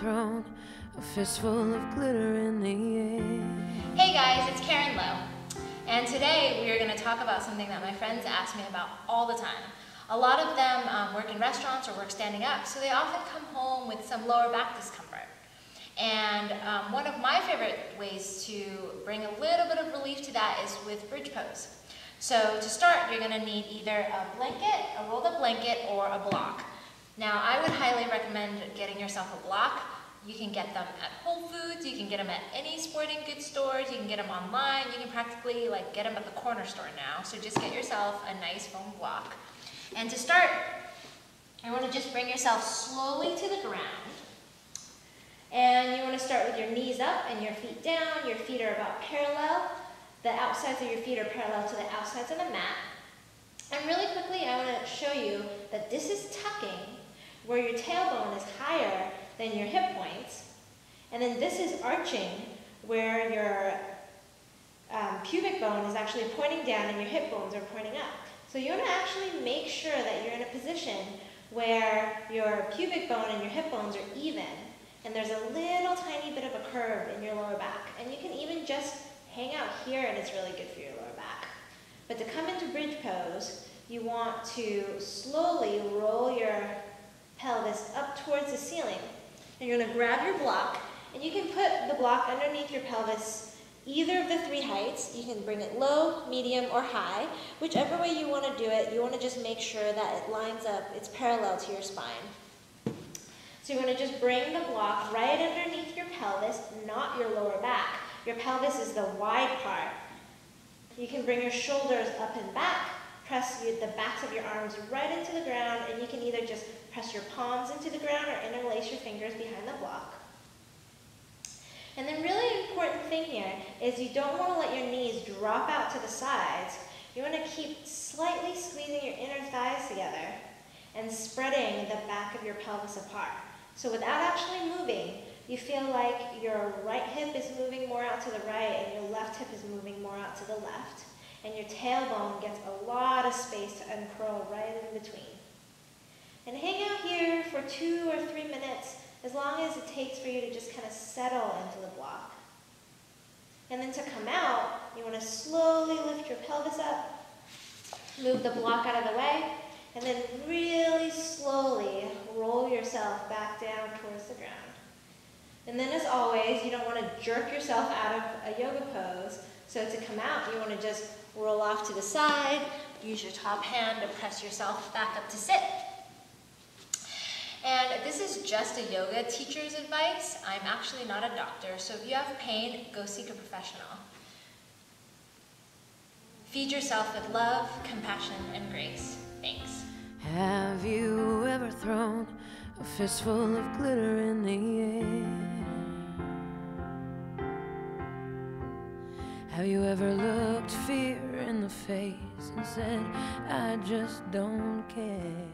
thrown a fistful of glitter in the air? Hey guys, it's Karen Lowe, and today we are going to talk about something that my friends ask me about all the time. A lot of them work in restaurants or work standing up, so they often come home with some lower back discomfort. And one of my favorite ways to bring a little bit of relief to that is with bridge pose. So to start, you're going to need either a blanket, a rolled up blanket, or a block. Now, I would highly recommend getting yourself a block. You can get them at Whole Foods, you can get them at any sporting goods stores, you can get them online, you can practically get them at the corner store now. So just get yourself a nice foam block. And to start, you want to just bring yourself slowly to the ground. And you want to start with your knees up and your feet down. Your feet are about parallel. The outsides of your feet are parallel to the outsides of the mat. And really quickly, I want to show you that this is tucking, where your tailbone is higher than your hip points. And then this is arching, where your pubic bone is actually pointing down and your hip bones are pointing up. So you want to actually make sure that you're in a position where your pubic bone and your hip bones are even. And there's a little tiny bit of a curve in your lower back. And you can even just hang out here and it's really good for your lower back. But to come into bridge pose, you want to slowly roll your pelvis up towards the ceiling. And you're going to grab your block, and you can put the block underneath your pelvis, either of the three heights. You can bring it low, medium, or high. Whichever way you want to do it, you want to just make sure that it lines up, it's parallel to your spine. So you're going to just bring the block right underneath your pelvis, not your lower back. Your pelvis is the wide part. You can bring your shoulders up and back, press the backs of your arms right into the ground, and you can either just press your palms into the ground or interlace your fingers behind the block. And the really important thing here is you don't want to let your knees drop out to the sides. You want to keep slightly squeezing your inner thighs together and spreading the back of your pelvis apart. So without actually moving, you feel like your right hip is moving more out to the right and your left hip is moving more out to the left. And your tailbone gets a lot of space to uncurl right in between. And hang out here for 2 or 3 minutes, as long as it takes for you to just kind of settle into the block. And then to come out, you want to slowly lift your pelvis up, move the block out of the way, and then really slowly roll yourself back down towards the ground. And then as always, you don't want to jerk yourself out of a yoga pose. So to come out, you want to just roll off to the side, use your top hand to press yourself back up to sit. And this is just a yoga teacher's advice. I'm actually not a doctor, so if you have pain, go seek a professional. Feed yourself with love, compassion, and grace. Thanks. Have you ever thrown a fistful of glitter in the air? Have you ever looked fear in the face and said, I just don't care?